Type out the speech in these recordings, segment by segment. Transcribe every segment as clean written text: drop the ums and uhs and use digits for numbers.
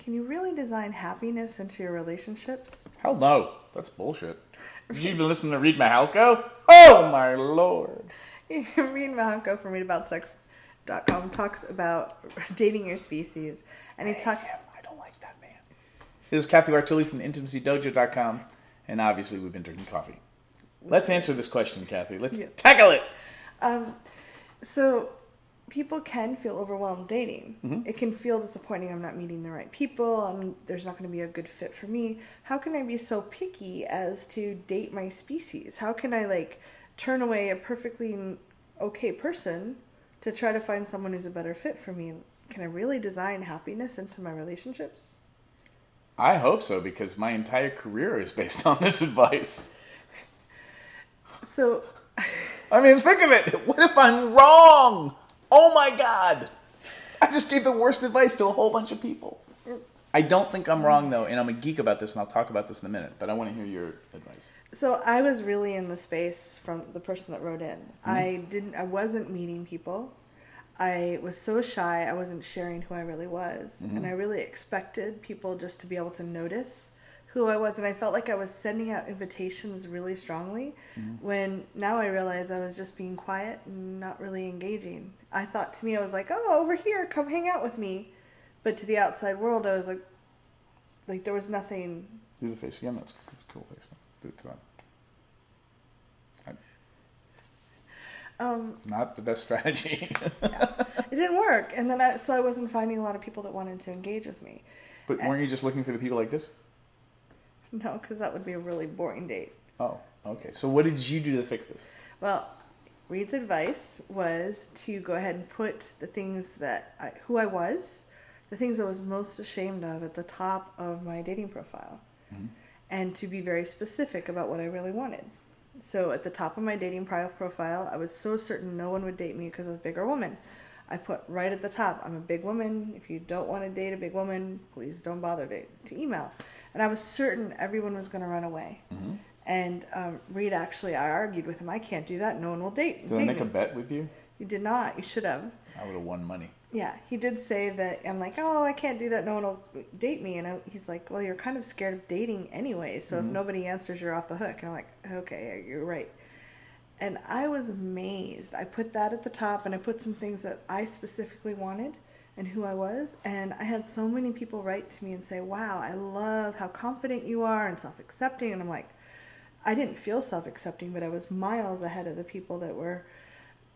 Can you really design happiness into your relationships? Hell no. That's bullshit. Did you even listen to Reid Mihalko? Oh my lord. Reid Mihalko from readaboutsexuality.com talks about dating your species. And he talks... I don't like that man. This is Cathy from the intimacydojo.com. And obviously we've been drinking coffee. Let's answer this question, Cathy. Let's tackle it. So people can feel overwhelmed dating. Mm-hmm. It can feel disappointing. I'm not meeting the right people. There's not going to be a good fit for me. How can I be so picky as to date my species? How can I turn away a perfectly okay person to try to find someone who's a better fit for me? Can I really design happiness into my relationships? I hope so, because my entire career is based on this advice. So... I mean, think of it. What if I'm wrong? Oh my God. I just gave the worst advice to a whole bunch of people. I don't think I'm wrong, though, and I'm a geek about this, and I'll talk about this in a minute, but I want to hear your advice. So I was really in the space from the person that wrote in. Mm-hmm. I wasn't meeting people. I was so shy, I wasn't sharing who I really was. Mm-hmm. And I really expected people just to be able to notice who I was. And I felt like I was sending out invitations really strongly, when now I realize I was just being quiet and not really engaging. I thought to me, I was like, oh, over here, come hang out with me. But to the outside world, I was like there was nothing. Do the face again. That's a cool face. Do it to that. Not the best strategy. Yeah. It didn't work. And then so I wasn't finding a lot of people that wanted to engage with me. But weren't you just looking for the people like this? No, because that would be a really boring date. Oh, okay. So what did you do to fix this? Well, Reid's advice was to go ahead and put the things who I was, the things I was most ashamed of at the top of my dating profile, and to be very specific about what I really wanted. So at the top of my dating profile, I was so certain no one would date me because I was a bigger woman. I put right at the top, I'm a big woman. If you don't want to date a big woman, please don't bother to email. And I was certain everyone was going to run away. Mm-hmm. And Reid, actually, I argued with him, I can't do that. No one will date me. Did I make a bet with you? You did not. You should have. I would have won money. Yeah, he did say that. I'm like, oh, I can't do that. No one will date me. And he's like, well, you're kind of scared of dating anyway. So if nobody answers, you're off the hook. And I'm like, okay, you're right. And I was amazed. I put that at the top, and I put some things that I specifically wanted and who I was. And I had so many people write to me and say, wow, I love how confident you are and self-accepting. And I'm like, I didn't feel self-accepting, but I was miles ahead of the people that were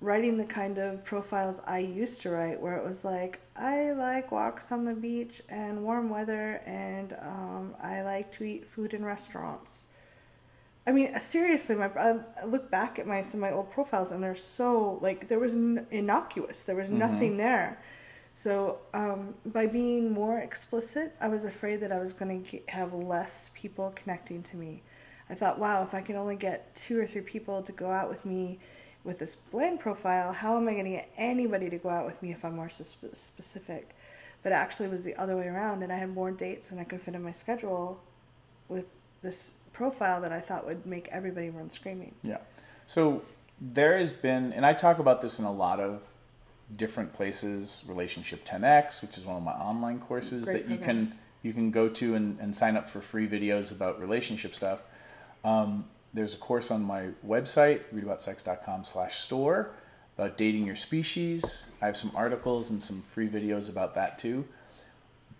writing the kind of profiles I used to write, where it was like, I like walks on the beach and warm weather, and I like to eat food in restaurants. I mean, seriously, I look back at some of my old profiles, and they're so, there was innocuous. There was nothing there. So by being more explicit, I was afraid that I was going to have less people connecting to me. I thought, wow, if I can only get 2 or 3 people to go out with me with this bland profile, how am I going to get anybody to go out with me if I'm more specific? But it actually was the other way around, and I had more dates than I could fit in my schedule with this profile that I thought would make everybody run screaming. Yeah. So there has been, and I talk about this in a lot of different places, Relationship 10X, which is one of my online courses that you can go to and sign up for free videos about relationship stuff. There's a course on my website, readaboutsexuality.com/store, about dating your species. I have some articles and some free videos about that too.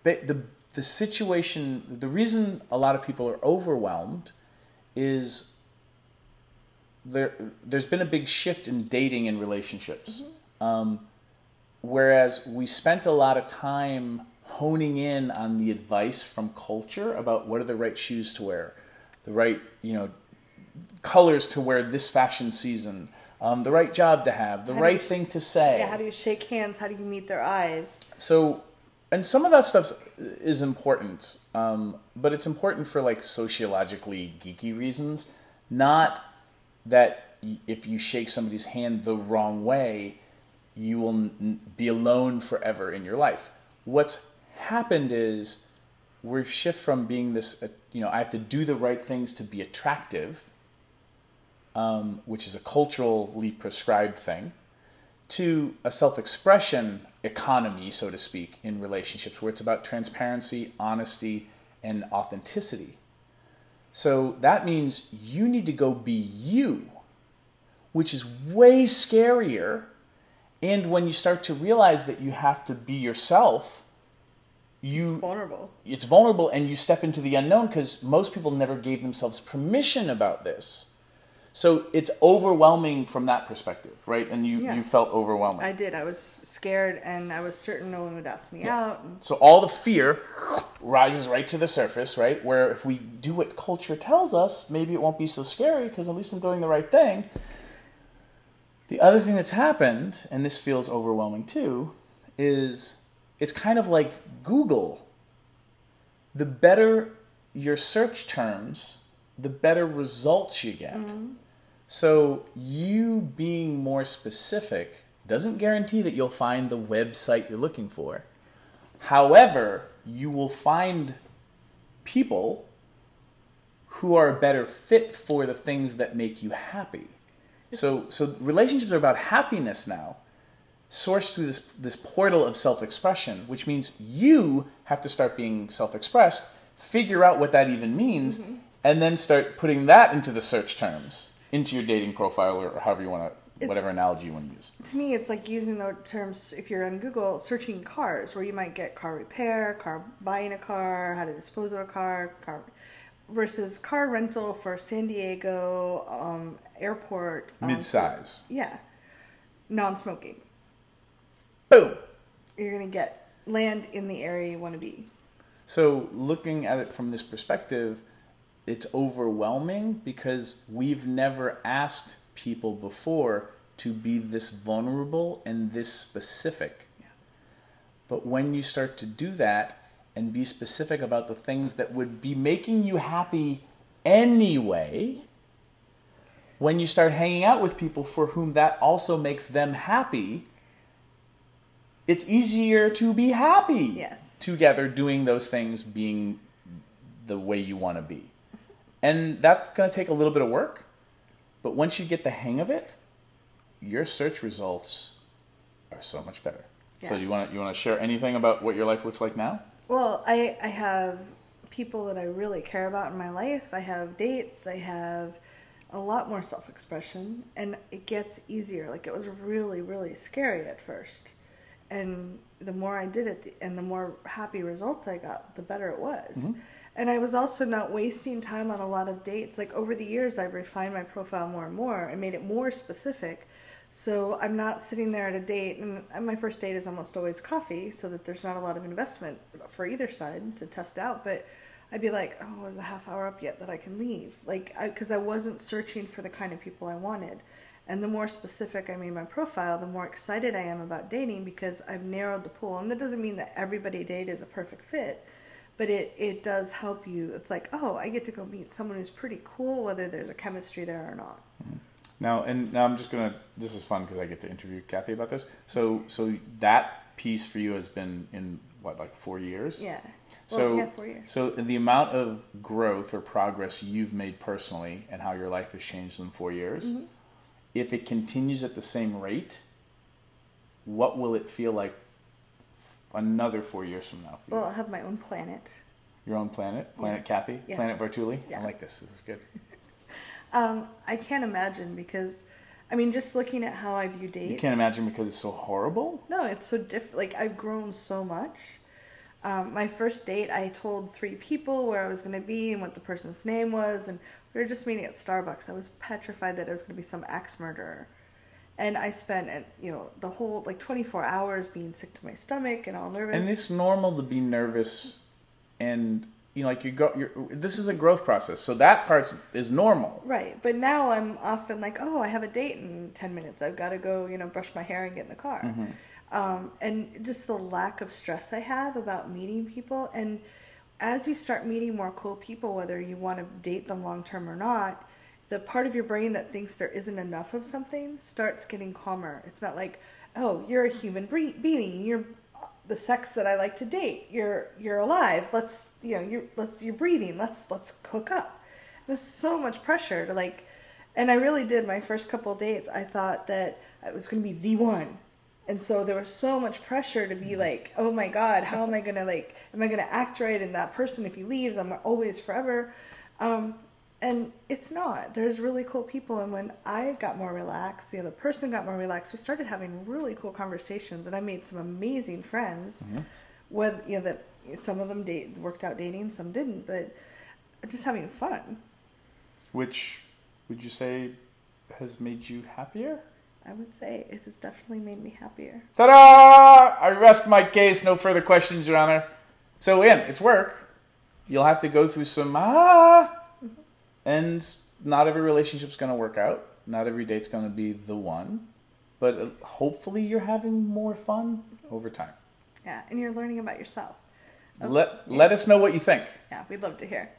But the situation, the reason a lot of people are overwhelmed is there's been a big shift in dating and relationships. Whereas we spent a lot of time honing in on the advice from culture about what are the right shoes to wear, the right, colors to wear this fashion season, the right job to have, the right thing to say. Yeah, how do you shake hands? How do you meet their eyes? So, and some of that stuff is important, but it's important for sociologically geeky reasons. Not that if you shake somebody's hand the wrong way, you will be alone forever in your life. What's happened is we've shifted from being this, I have to do the right things to be attractive, which is a culturally prescribed thing, to a self-expression economy, so to speak, in relationships, where it's about transparency, honesty, and authenticity. So that means you need to go be you, which is way scarier. And when you start to realize that you have to be yourself, it's vulnerable. It's vulnerable, and you step into the unknown, because most people never gave themselves permission about this. So it's overwhelming from that perspective, right? And you felt overwhelming. I did. I was scared, and I was certain no one would ask me out. So all the fear rises right to the surface, right? Where if we do what culture tells us, maybe it won't be so scary because at least I'm doing the right thing. The other thing that's happened, and this feels overwhelming too, is it's kind of like Google. The better your search terms, the better results you get. Mm-hmm. So you being more specific doesn't guarantee that you'll find the website you're looking for. However, you will find people who are a better fit for the things that make you happy. So relationships are about happiness now, sourced through this portal of self-expression, which means you have to start being self-expressed, figure out what that even means, mm-hmm. and then start putting that into the search terms, into your dating profile, or however you want to, whatever analogy you want to use. To me, it's like using the terms, if you're on Google, searching cars, where you might get car repair, buying a car, how to dispose of a car, versus car rental for San Diego, airport. Mid-size. Yeah. Non-smoking. Boom. You're going to land in the area you want to be. So looking at it from this perspective, it's overwhelming because we've never asked people before to be this vulnerable and this specific. Yeah. But when you start to do that and be specific about the things that would be making you happy anyway, when you start hanging out with people for whom that also makes them happy, it's easier to be happy together doing those things, being the way you want to be. And that's going to take a little bit of work. But once you get the hang of it, your search results are so much better. Yeah. So you want to share anything about what your life looks like now? Well, I have people that I really care about in my life. I have dates. I have a lot more self-expression. And it gets easier. Like, it was really, really scary at first. And the more I did it and the more happy results I got, the better it was. Mm-hmm. And I was also not wasting time on a lot of dates. Like, over the years, I've refined my profile more and more and made it more specific. So I'm not sitting there at a date, and my first date is almost always coffee, so that there's not a lot of investment for either side to test out. But I'd be like, oh, is a half hour up yet that I can leave? Like, because I wasn't searching for the kind of people I wanted. And the more specific I made my profile, the more excited I am about dating, because I've narrowed the pool. And that doesn't mean that everybody I date is a perfect fit. But it does help you. It's like, oh, I get to go meet someone who's pretty cool, whether there's a chemistry there or not. Mm-hmm. Now I'm just going to, this is fun because I get to interview Cathy about this. So that piece for you has been in, what, like 4 years? Yeah. Well, 4 years. So the amount of growth or progress you've made personally and how your life has changed in 4 years, mm-hmm. if it continues at the same rate, what will it feel like another 4 years from now for you? Well, I'll have my own planet. Your own planet? Planet Cathy? Yeah. Planet Vartuli? Yeah. I like this. This is good. I can't imagine because, I mean, just looking at how I view dates. You can't imagine because it's so horrible? No, it's so different. Like, I've grown so much. My first date, I told 3 people where I was going to be and what the person's name was, and we were just meeting at Starbucks. I was petrified that it was going to be some axe murderer. And I spent, the whole, 24 hours being sick to my stomach and all nervous. And it's normal to be nervous and, this is a growth process. So that part is normal. Right. But now I'm often like, oh, I have a date in 10 minutes. I've got to go, brush my hair and get in the car. Mm-hmm. And just the lack of stress I have about meeting people. And as you start meeting more cool people, whether you want to date them long term or not, the part of your brain that thinks there isn't enough of something starts getting calmer. It's not like, oh, you're a human being. You're the sex that I like to date. You're alive. You're breathing. Let's hook up. There's so much pressure to and I really did my first couple of dates. I thought that it was going to be the one. And so there was so much pressure to be like, oh my God, how am I going to am I going to act right? And that person, if he leaves, I'm always forever. And it's not. There's really cool people. And when I got more relaxed, the other person got more relaxed, we started having really cool conversations. And I made some amazing friends. With, that some of them worked out dating, some didn't. But just having fun. Which would you say has made you happier? I would say it has definitely made me happier. Ta-da! I rest my case. No further questions, Your Honor. So, again, it's work. You'll have to go through some and not every relationship's going to work out. Not every date's going to be the one. But hopefully you're having more fun over time. Yeah, and you're learning about yourself. Let us know what you think. Yeah, we'd love to hear.